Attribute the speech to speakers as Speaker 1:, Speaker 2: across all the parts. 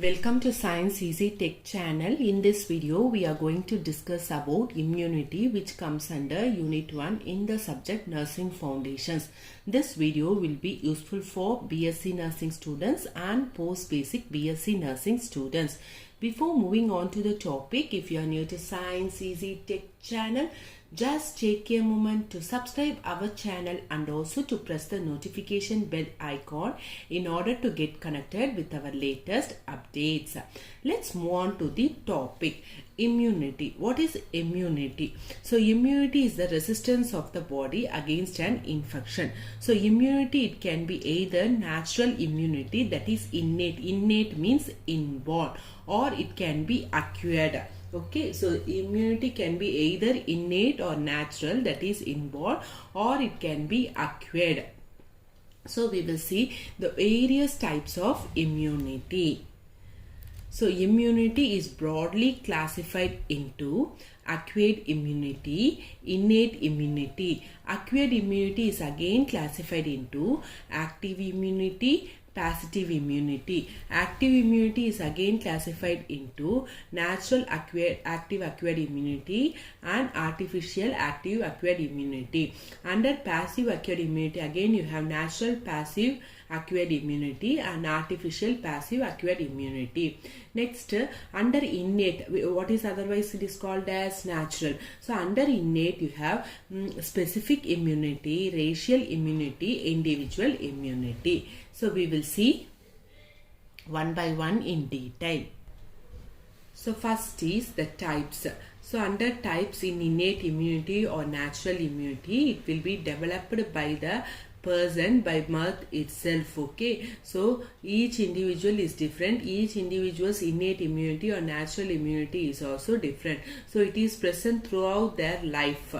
Speaker 1: Welcome to Science Easy Tech channel. In this video, we are going to discuss about immunity, which comes under Unit 1 in the subject Nursing Foundations. This video will be useful for Bsc Nursing students and post-basic Bsc Nursing students. Before moving on to the topic, if you are new to Science Easy Tech channel, just take a moment to subscribe our channel and also to press the notification bell icon in order to get connected with our latest updates. Let's move on to the topic. Immunity. What is immunity? So immunity is the resistance of the body against an infection. So immunity, it can be either natural immunity, that is innate. Innate means inborn, or it can be acquired. Okay, so immunity can be either innate or natural, that is inborn, or it can be acquired. So we will see the various types of immunity. So immunity is broadly classified into acquired immunity, innate immunity. Acquired immunity is again classified into active immunity, passive immunity. Active immunity is again classified into natural active acquired immunity and artificial active acquired immunity. Under passive acquired immunity, again you have natural passive acquired immunity and artificial passive acquired immunity. Next, under innate, what is otherwise it is called as natural. So under innate you have specific immunity, racial immunity, individual immunity. So we will see one by one in detail. So first is the types. So under types, in innate immunity or natural immunity, it will be developed by the person by birth itself. Okay, so each individual is different. Each individual's innate immunity or natural immunity is also different. So it is present throughout their life.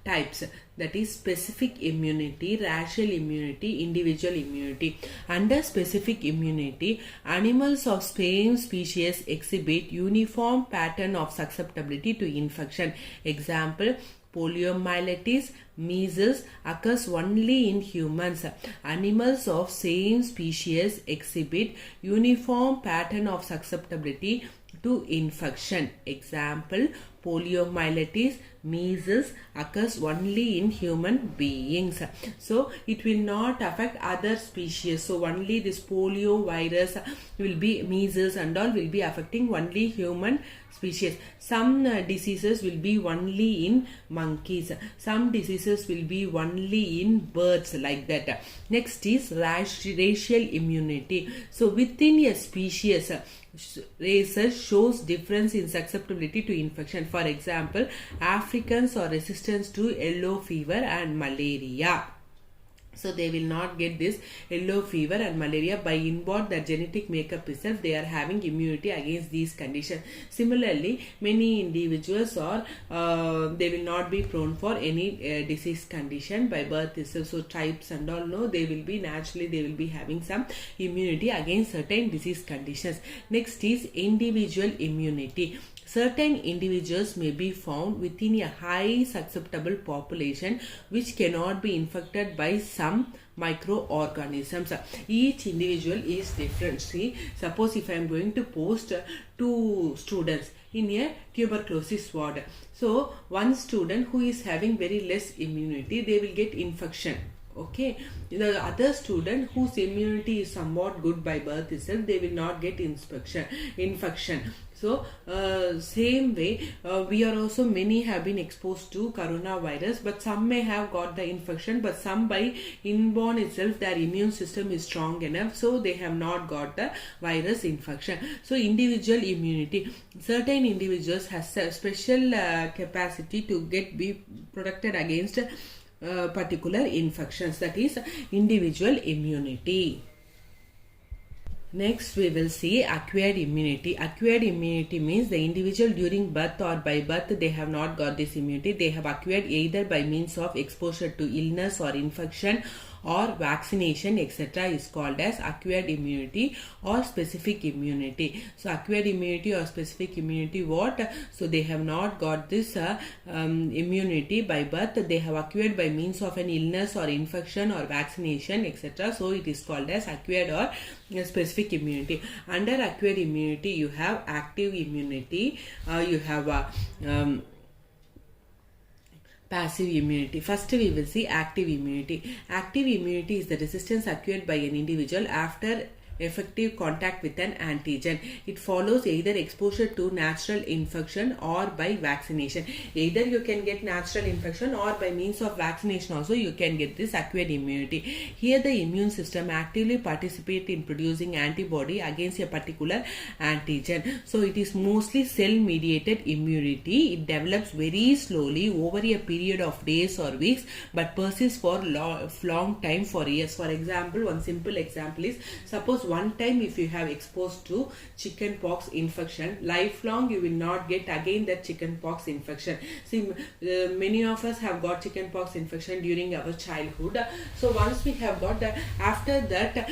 Speaker 1: Types, that is specific immunity, racial immunity, individual immunity. Under specific immunity, animals of same species exhibit uniform pattern of susceptibility to infection. Example, poliomyelitis, measles occurs only in humans. Animals of same species exhibit uniform pattern of susceptibility to infection. Example, poliomyelitis, measles occurs only in human beings. So it will not affect other species. So only this polio virus will be, measles and all will be affecting only human species. Some diseases will be only in monkeys. Some diseases will be only in birds, like that. Next is racial immunity. So within a species, races shows difference in susceptibility to infection. For example, Africans are resistant to yellow fever and malaria. So they will not get this yellow fever and malaria by inborn their genetic makeup itself. They are having immunity against these conditions. Similarly, many individuals are they will not be prone for any disease condition by birth itself. So types and all, no, they will be naturally, they will be having some immunity against certain disease conditions. Next is individual immunity. Certain individuals may be found within a high susceptible population which cannot be infected by some microorganisms. Each individual is different. See, suppose if I am going to post 2 students in a tuberculosis ward. So one student who is having very less immunity, they will get infection. Okay, the other student whose immunity is somewhat good by birth itself, they will not get infection. So same way, we are also, many have been exposed to coronavirus, but some may have got the infection, but some by inborn itself their immune system is strong enough, so they have not got the virus infection. So individual immunity, certain individuals has a special capacity to be protected against particular infections, that is individual immunity. Next we will see acquired immunity. Acquired immunity means the individual during birth or by birth they have not got this immunity. They have acquired either by means of exposure to illness or infection, or vaccination, etc. is called as acquired immunity or specific immunity. So acquired immunity or specific immunity, what? So they have not got this immunity by birth, they have acquired by means of an illness or infection or vaccination, etc. So it is called as acquired or specific immunity. Under acquired immunity, you have active immunity, you have passive immunity. First we will see active immunity. Active immunity is the resistance acquired by an individual after effective contact with an antigen. It follows either exposure to natural infection or by vaccination. Either you can get natural infection or by means of vaccination also you can get this acquired immunity. Here the immune system actively participates in producing antibody against a particular antigen. So it is mostly cell mediated immunity. It develops very slowly over a period of days or weeks but persists for long time, for years. For example, one simple example is, suppose one time if you have exposed to chicken pox infection, lifelong you will not get again that chicken pox infection. See, many of us have got chicken pox infection during our childhood. So once we have got that, after that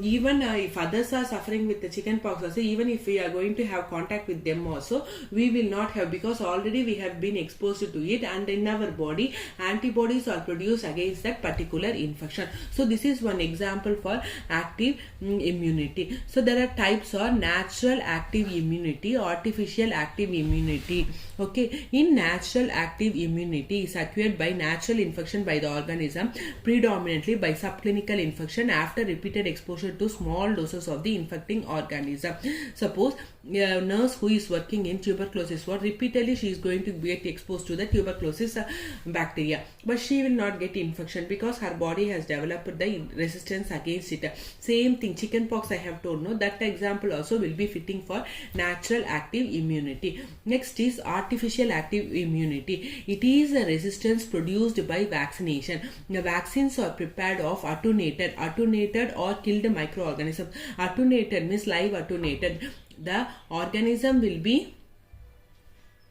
Speaker 1: even if others are suffering with the chicken pox also, even if we are going to have contact with them also, we will not have, because already we have been exposed to it and in our body antibodies are produced against that particular infection. So this is one example for active immunity. So there are types of natural active immunity, artificial active immunity. Okay, in natural active immunity is acquired by natural infection by the organism, predominantly by subclinical infection after repeated exposure to small doses of the infecting organism. Suppose a nurse who is working in tuberculosis ward, repeatedly she is going to get exposed to the tuberculosis bacteria, but she will not get infection because her body has developed the resistance against it. Same thing, chicken pox I have told, no, that example also will be fitting for natural active immunity. Next is artificial active immunity. It is a resistance produced by vaccination. The vaccines are prepared of attenuated or killed microorganisms. Attenuated means live attenuated. The organism will be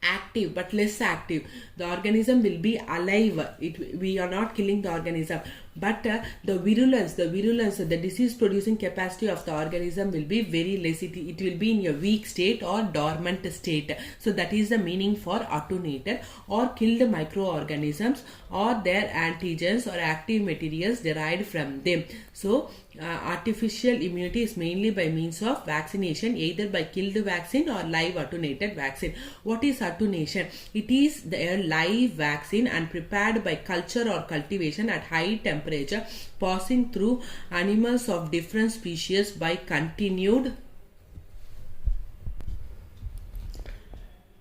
Speaker 1: active but less active. The organism will be alive. We are not killing the organism, but the virulence, the disease producing capacity of the organism will be very less. It will be in a weak state or dormant state. So that is the meaning for attenuated or killed microorganisms or their antigens or active materials derived from them. So artificial immunity is mainly by means of vaccination, either by killed vaccine or live attenuated vaccine. What is attenuation? It is the live vaccine and prepared by culture or cultivation at high temperature, passing through animals of different species by continued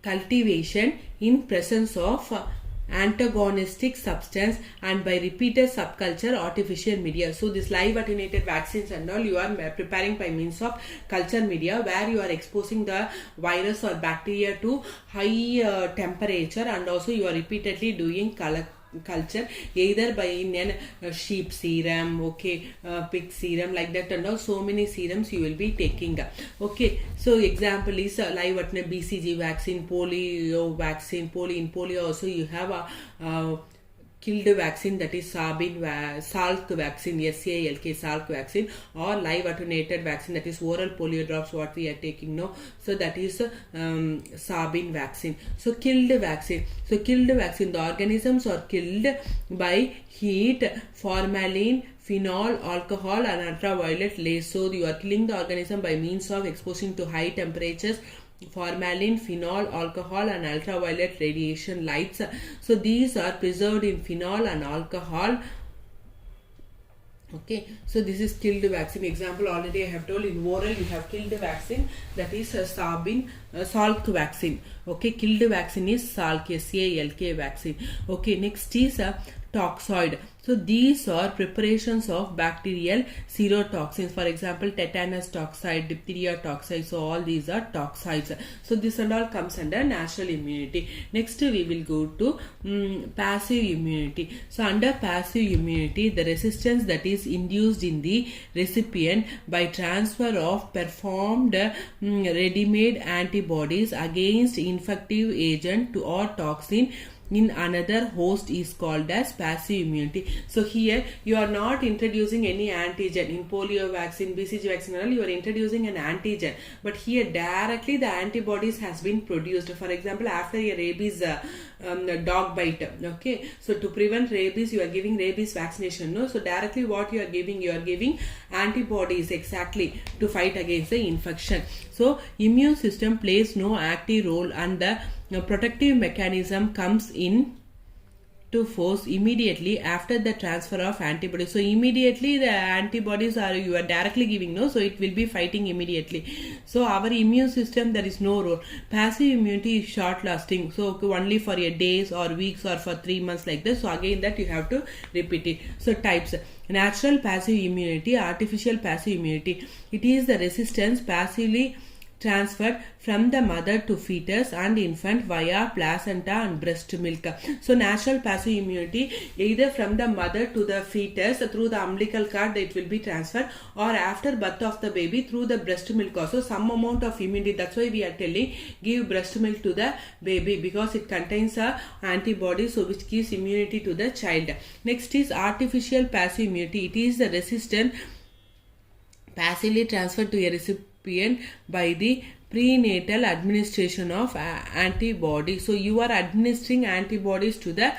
Speaker 1: cultivation in presence of antagonistic substance and by repeated subculture artificial media. So this live attenuated vaccines and all you are preparing by means of culture media, where you are exposing the virus or bacteria to high temperature, and also you are repeatedly doing culture either by in sheep serum, okay, pig serum, like that, and all so many serums you will be taking. Okay, so example is live attenuated BCG vaccine, polio vaccine, in polio also you have a killed vaccine, that is Salk vaccine, SALK Salk vaccine, or live attenuated vaccine, that is oral polio drops what we are taking now. So that is Sabin vaccine. So killed vaccine. The organisms are killed by heat, formalin, phenol, alcohol and ultraviolet rays. So you are killing the organism by means of exposing to high temperatures, formalin, phenol, alcohol and ultraviolet radiation lights. So these are preserved in phenol and alcohol. Okay, so this is killed vaccine. Example already I have told, in oral you have killed vaccine, that is Salk vaccine. Okay, killed vaccine is Salk, SALK vaccine. Okay, next is toxoid. So these are preparations of bacterial serotoxins. For example, tetanus toxoid, diphtheria toxoid. So all these are toxoids. So this and all comes under natural immunity. Next we will go to passive immunity. So under passive immunity, the resistance that is induced in the recipient by transfer of performed ready-made antibodies against infective agent or toxin in another host is called as passive immunity. So here you are not introducing any antigen. In polio vaccine, BCG vaccine, you are introducing an antigen, but here directly the antibodies has been produced. For example, after a rabies dog bite, okay, so to prevent rabies you are giving rabies vaccination, no? So directly what you are giving antibodies exactly to fight against the infection. So immune system plays no active role, and the protective mechanism comes in to force immediately after the transfer of antibodies. So immediately the antibodies are you are directly giving, no? So it will be fighting immediately. So our immune system, there is no role. Passive immunity is short lasting, so only for a days or weeks or for 3 months like this. So again that you have to repeat it. So types: natural passive immunity, artificial passive immunity. It is the resistance passively transferred from the mother to fetus and infant via placenta and breast milk. So natural passive immunity, either from the mother to the fetus through the umbilical cord it will be transferred, or after birth of the baby through the breast milk also some amount of immunity. That's why we are telling give breast milk to the baby, because it contains a antibody, so which gives immunity to the child. Next is artificial passive immunity. It is the resistance passively transferred to a recipient by the prenatal administration of antibodies. So you are administering antibodies to the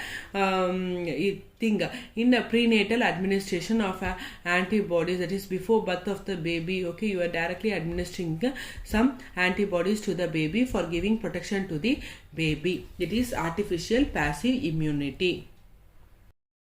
Speaker 1: thing in the prenatal administration of antibodies, that is before birth of the baby, okay, you are directly administering some antibodies to the baby for giving protection to the baby. It is artificial passive immunity.